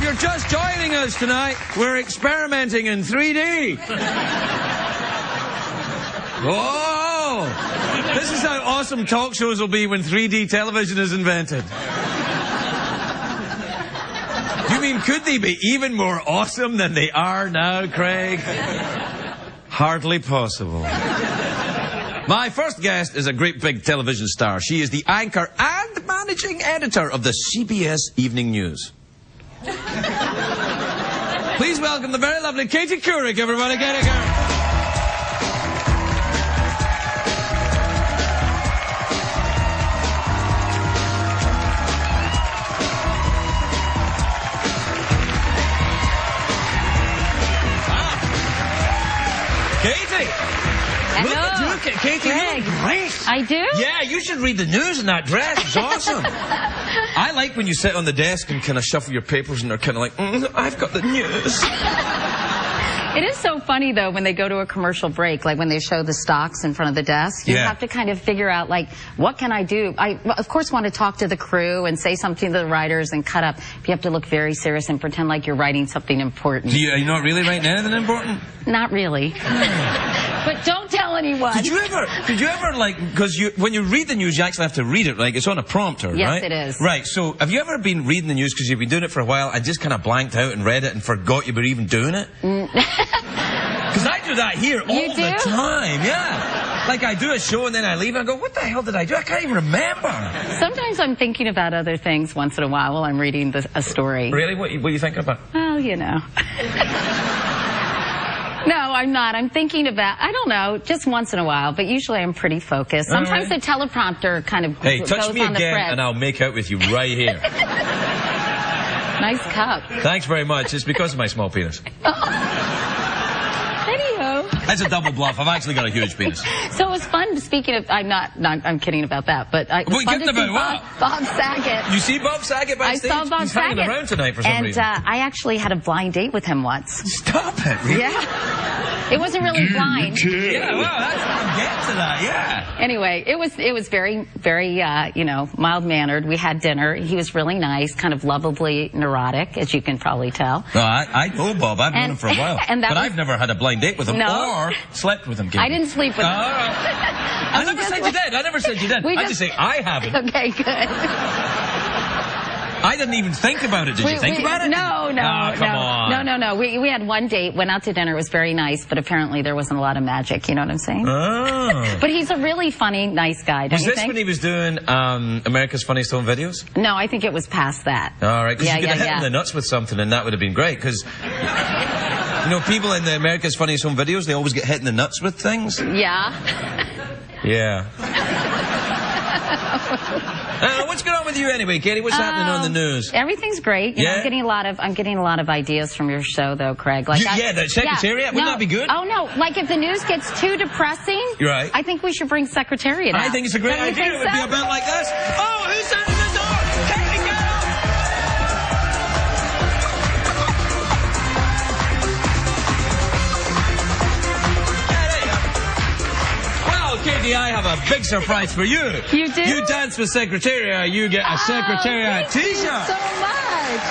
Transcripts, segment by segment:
you're just joining us tonight, we're experimenting in 3D. Oh! This is how awesome talk shows will be when 3D television is invented. You mean, could they be even more awesome than they are now, Craig? Hardly possible. My first guest is a great big television star. She is the anchor and managing editor of the CBS Evening News. Please welcome the very lovely Katie Couric, everybody. Katie Couric. Katie! Hello. Look at Katie, you look great. I do? Yeah, you should read the news in that dress. It's awesome. I like when you sit on the desk and kind of shuffle your papers and they're kind of like, I've got the news. It is so funny, though, when they go to a commercial break, like when they show the stocks in front of the desk, you have to kind of figure out, like, what can I do? I, of course, want to talk to the crew and say something to the writers and cut up. But you have to look very serious and pretend like you're writing something important. Are you not really writing anything important? Not really. But don't tell anyone. Did you ever, like, because when you read the news, you actually have to read it, like, it's on a prompter, right? Yes, it is. Right, so have you ever been reading the news because you've been doing it for a while and just kind of blanked out and read it and forgot you were even doing it? Because I do that here all the time, yeah. Like, I do a show and then I leave and I go, what the hell did I do? I can't even remember. Sometimes I'm thinking about other things once in a while I'm reading a story. Really? What are you thinking about? Well, you know. No, I'm not. I'm thinking about, I don't know, just once in a while, but usually I'm pretty focused. Sometimes the teleprompter kind of goes on the fritz. Hey, touch me again and I'll make out with you right here. Nice cup. Thanks very much. It's because of my small penis. Anyhow. That's a double bluff. I've actually got a huge penis. So it was fun, speaking of, I'm kidding about that, but it was fun to see Bob Saget. You see Bob Saget backstage? I saw Bob He's Saget. hanging around tonight for some reason. And I actually had a blind date with him once. Stop it, really? Yeah. It wasn't really blind. Yeah, well, I'm getting to that, yeah. Anyway, it was very, very, you know, mild-mannered. We had dinner. He was really nice, kind of lovably neurotic, as you can probably tell. No, I know Bob. I've known him for a while. But I've never had a blind date with him or slept with him, Katie. I didn't sleep with him. I never said you did. I never said you did. I just say I haven't. Okay, good. I didn't even think about it. Did you think about it? No, no, come on. No. We had one date, went out to dinner. It was very nice, but apparently there wasn't a lot of magic. You know what I'm saying? Oh. But he's a really funny, nice guy, don't you think? Was this when he was doing America's Funniest Home Videos? No, I think it was past that. All right, because you could have hit him in the nuts with something and that would have been great, because... You know, people in the America's Funniest Home Videos, they always get hit in the nuts with things. Yeah. Yeah. What's going on with you anyway, Katie? What's happening on the news? Everything's great. You know, I'm getting a lot of ideas from your show, though, Craig. Like the Secretariat? Wouldn't that be good? Oh, no. Like, if the news gets too depressing, right. I think we should bring Secretariat out. I think it's a great idea. It would be a bit like this. Oh, who's at the door? Katie, get up! Katie, I have a big surprise for you. You do? You dance with Secretariat, you get a Secretariat t-shirt. Thank you so much.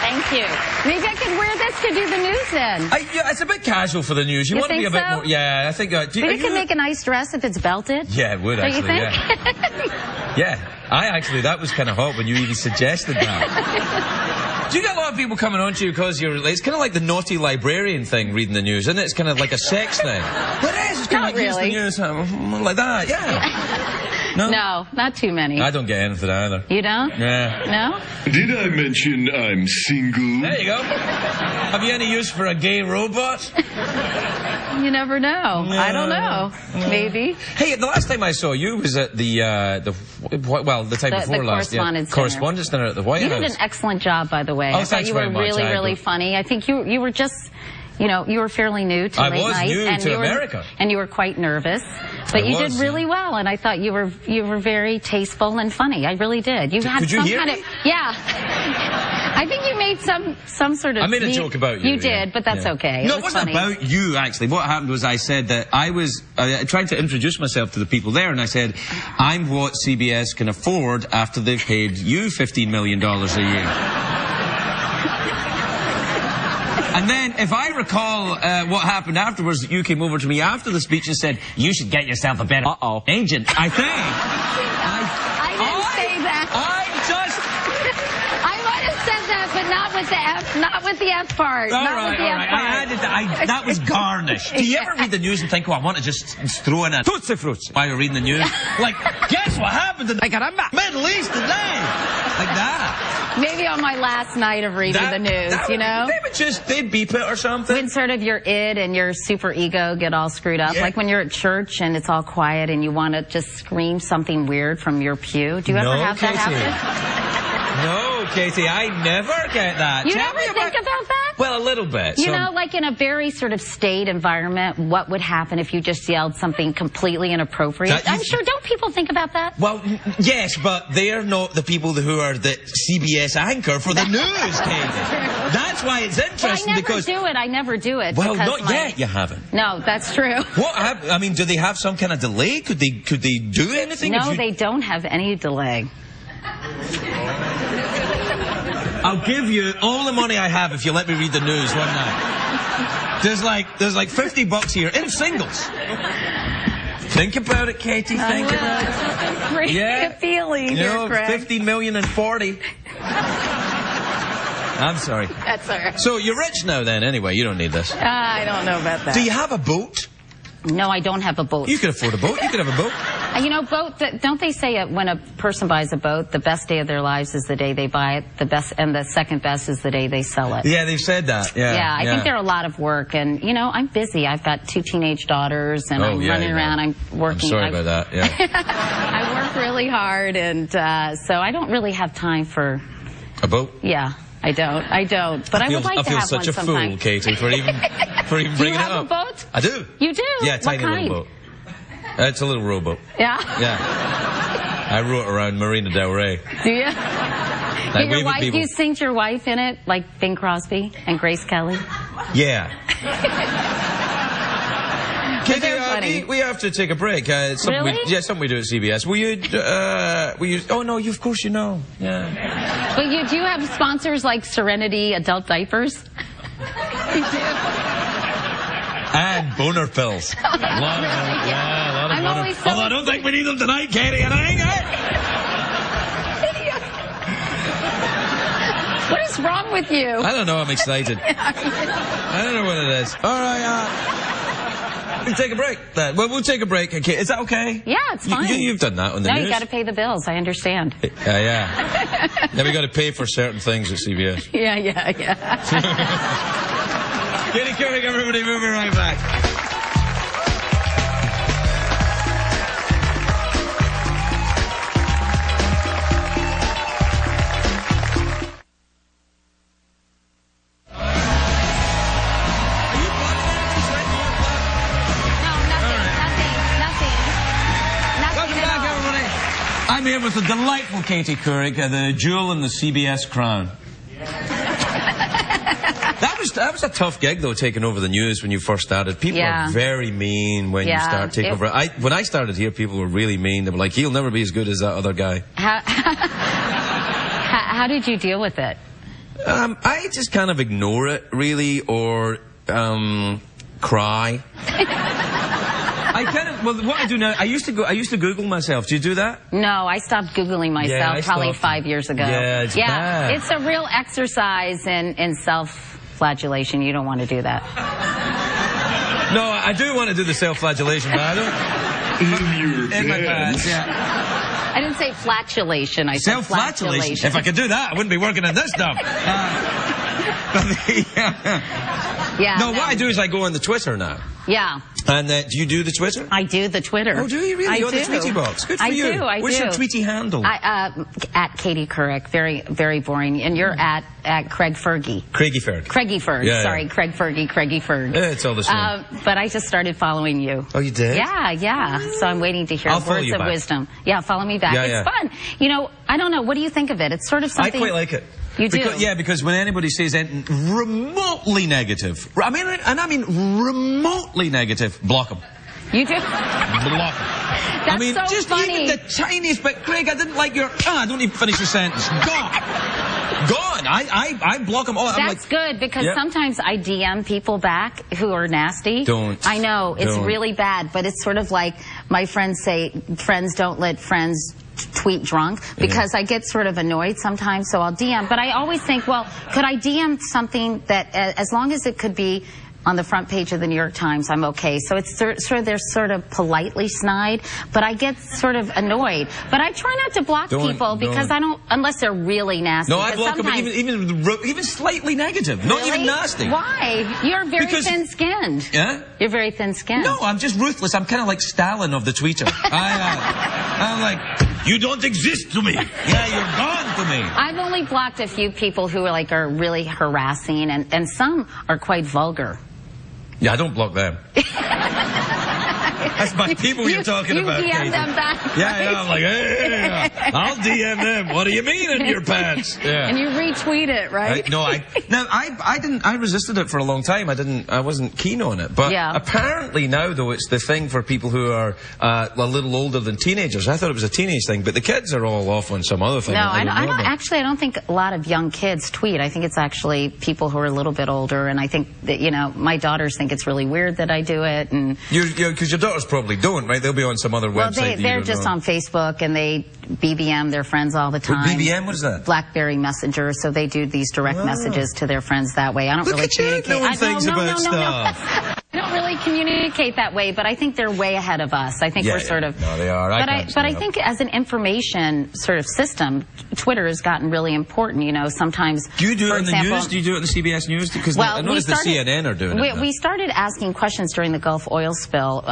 Thank you. Maybe I could wear this to do the news then. Yeah, it's a bit casual for the news. You want to be a bit more... Yeah, I think... But you can make a nice dress if it's belted. Yeah, it would, actually, Don't you think? Yeah. That was kind of hot when you even suggested that. Do you get a lot of people coming on to you because you're... It's kind of like the naughty librarian thing, reading the news, isn't it? It's kind of like a sex thing. But it is. It's kind of like really. The news, like that, yeah. No? No, not too many. I don't get anything either. You don't? Yeah. No? Did I mention I'm single? There you go. Have you any use for a gay robot? You never know. Yeah. I don't know. Maybe. Hey, the last time I saw you was at the time before last. Correspondence dinner at the White House. You did an excellent job, by the way. Oh, I thought you were really funny. I think you were just... You know, you were fairly new to late night. I was new to America. And you were quite nervous. But you did really well, and I thought you were very tasteful and funny. I really did. You had could you some hear kind me? of... Yeah. I think you made some sort of... I made a joke about you. You did, but that's okay. No, it wasn't about you, actually. What happened was I said that I was trying to introduce myself to the people there, and I said, I'm what CBS can afford after they've paid you $15 million a year. And then, if I recall what happened afterwards, you came over to me after the speech and said, you should get yourself a better agent, I think. I didn't say that. I might have said that, but not with the F part. All not right, with the all F right. part. That was garnish. Do you ever read the news and think, oh, I want to just throw in a Tootsie Fruits while you're reading the news? Like, guess what happened to the Middle East today? Like that. Maybe on my last night of reading the news, you know? They'd beep it or something. When sort of your id and your super ego get all screwed up. Yeah. Like when you're at church and it's all quiet and you want to just scream something weird from your pew. Do you ever have that happen? No, Katie, I never get that. You never think about that? Well, a little bit. You know, like in a very sort of staid environment, what would happen if you just yelled something completely inappropriate? I'm sure, don't people think about that? Well, yes, but they're not the people who are the CBS anchor for the news, Katie. That's why it's interesting, because... I never do it. Well, not yet, you haven't. No, that's true. What happened? I mean, do they have some kind of delay? Could they do anything? No, they don't have any delay. I'll give you all the money I have if you let me read the news one night. There's like $50 here in singles. Think about it, Katie. Think about it. Pretty appealing here, Craig. 50 million and 40. I'm sorry. That's all right. So you're rich now, then. Anyway, you don't need this. I don't know about that. Do you have a boat? No, I don't have a boat. You could afford a boat. You could have a boat. You know, don't they say when a person buys a boat, the best day of their lives is the day they buy it, and the second best is the day they sell it? Yeah, they've said that. Yeah. Yeah, I think they're a lot of work, and you know, I'm busy. I've got 2 teenage daughters, and I'm running around. I'm working. I'm sorry about that. Yeah. I work really hard, and so I don't really have time for a boat. Yeah. I don't. But I would like to have one sometime. I feel such a fool, Katie, for even bringing it up. Do you have a boat? I do. You do? Yeah, tiny little boat. It's a little rowboat. Yeah? Yeah. I row it around Marina Del Rey. Do you? Do you sing to your wife in it, like Bing Crosby and Grace Kelly? Yeah. Katie, we have to take a break. Really? Something we do at CBS. Will you? Oh no, of course you know. Yeah. But do you have sponsors like Serenity adult diapers? You do. And boner pills. A lot of them. Yeah, a lot of boner pills. Although I don't think we need them tonight, Katie. What is wrong with you? I don't know. I'm excited. I don't know what it is. All right. We'll take a break. Well, we'll take a break. Okay. Is that okay? Yeah, it's fine. You've done that on the news. No, you got to pay the bills. I understand. Yeah. Then we got to pay for certain things at CBS. Yeah. Katie Couric, everybody, moving right back. I'm here with the delightful Katie Couric, the jewel in the CBS crown. That was a tough gig, though, taking over the news when you first started. People are very mean when you start taking over. When I started here, people were really mean. They were like, he'll never be as good as that other guy. How did you deal with it? I just kind of ignore it, really, or cry. What I do now, I used to Google myself. Do you do that? No, I stopped Googling myself probably 5 years ago. Yeah, it's bad. It's a real exercise in self-flagellation. You don't want to do that. No, I do want to do the self-flagellation, but I don't. In my pants, I didn't say flatulation. I said self-flagellation. If I could do that, I wouldn't be working at this stuff. No, what I do is I go on the Twitter now. Yeah. And do you do the Twitter? I do the Twitter. Oh, do you really? You're the Tweety box. Good for you. I do. What's your Tweety handle? At Katie Couric. Very, very boring. And you're at Craig Fergie. Craigie Ferg. Craigie Ferg. Yeah, Sorry, Craig Fergie, Craigie Ferg. Yeah, it's all the same. But I just started following you. Oh, you did? Yeah. So I'm waiting to hear words of wisdom. Yeah, follow me back. It's fun. You know, I don't know. What do you think of it? It's sort of something. I quite like it. You do? Because when anybody says anything remotely negative, I mean remotely negative, block them. You do? Block them. That's so just funny. even the tiniest bit. Craig, I didn't like your... don't even finish your sentence. Gone. I block them all. That's good, because sometimes I DM people back who are nasty. Don't. I know, it's really bad, but it's sort of like my friends say, friends don't let friends tweet drunk, because I get sort of annoyed sometimes, so I'll DM. But I always think, well, could I DM something that, as long as it could be on the front page of the New York Times, I'm okay. So it's they're sort of politely snide, but I get sort of annoyed. But I try not to block people because I don't, unless they're really nasty. No, I block them even slightly negative, not even nasty. Why? You're very thin-skinned. Yeah? You're very thin-skinned. No, I'm just ruthless. I'm kind of like Stalin of the tweeter. I'm like, you don't exist to me. Yeah, you're gone to me. I've only blocked a few people who are really harassing, and some are quite vulgar. Yeah, I don't block them. That's my people you're talking about, You DM Katie. them back. Yeah, I'm like, hey, I'll DM them. What do you mean in your pants? Yeah. And you retweet it, right? I resisted it for a long time. I wasn't keen on it. But apparently now, though, it's the thing for people who are a little older than teenagers. I thought it was a teenage thing, but the kids are all off on some other thing. No, I don't think a lot of young kids tweet. I think it's actually people who are a little bit older, and I think that, my daughters think it's really weird that I do it. And because your daughters probably don't, right? They'll be on some other website. Well, they're just on Facebook, and they BBM their friends all the time. BBM? What is that? BlackBerry Messenger. So they do these direct messages to their friends that way. I don't really communicate. Knowing things about stuff. I don't really communicate that way, but I think they're way ahead of us. I think we're sort of... No, they are. But I think as an information sort of system, Twitter has gotten really important. Sometimes... Do you do it in the news? Do you do it in the CBS News? Because I noticed the CNN are doing it. We started asking questions during the Gulf oil spill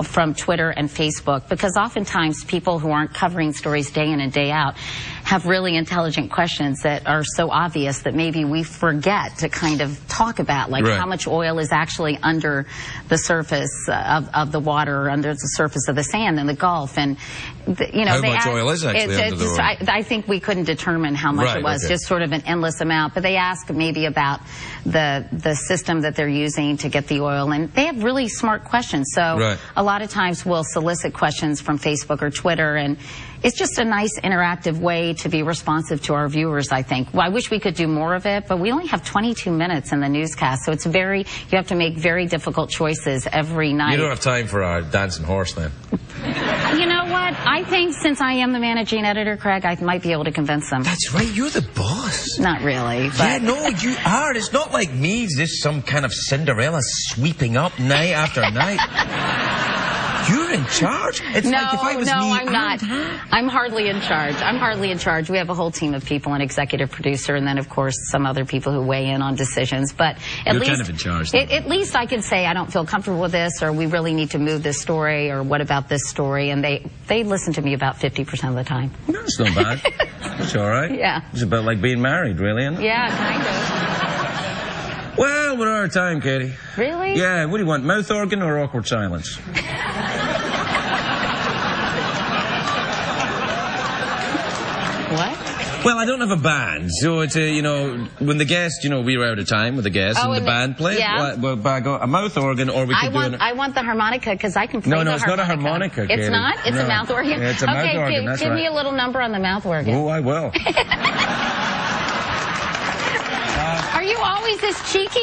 from Twitter and Facebook, because oftentimes people who aren't covering stories day in and day out have really intelligent questions that are so obvious that maybe we forget to kind of talk about, like how much oil is actually under the surface of the water, under the surface of the sand in the Gulf, and how much oil is actually under the water? I think we couldn't determine how much it was, just sort of an endless amount. But they ask maybe about the system that they're using to get the oil, and they have really smart questions. So a lot of times we'll solicit questions from Facebook or Twitter, and it's just a nice interactive way to be responsive to our viewers, I think. Well, I wish we could do more of it, but we only have 22 minutes in the newscast, so it's you have to make very difficult choices every night. You don't have time for our dancing horse, then. You know what? I think since I am the managing editor, Craig, I might be able to convince them. That's right, you're the boss. Not really, but... Yeah, no, you are. It's not like me, just some kind of Cinderella sweeping up night after night. You're in charge? It's like if I was me, I'm not. I'm hardly in charge. I'm hardly in charge. We have a whole team of people, an executive producer, and then, of course, some other people who weigh in on decisions. But at least, kind of in charge. At least I can say I don't feel comfortable with this, or we really need to move this story, or what about this story? And they listen to me about 50% of the time. No, it's not bad. It's all right. Yeah. It's about like being married, really, isn't it? Yeah, kind of. Well, we're out of time, Katie. Really? Yeah, what do you want, mouth organ or awkward silence? What? Well, I don't have a band, so it's when the guest, we're out of time with the guest, and the band plays. Yeah. Well, I go a mouth organ, or we could I want the harmonica, because I can play the harmonica. No, it's not a harmonica, Katie. It's not? It's a mouth organ? Yeah, it's a mouth organ, that's right. Give me a little number on the mouth organ. Oh, I will. Are you always this cheeky?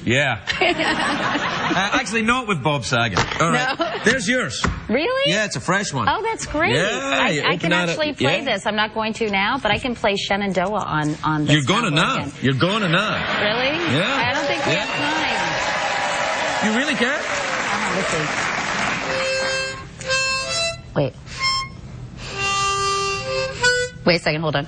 Yeah. Actually, not with Bob Saget. All right. No. There's yours. Really? Yeah, it's a fresh one. Oh, that's great. Yeah, I can actually play this. I'm not going to now, but I can play Shenandoah on this. You're going to now. You're going to now. Really? Yeah. I don't think we have time. You really can? Let's see. Wait. Wait a second, hold on.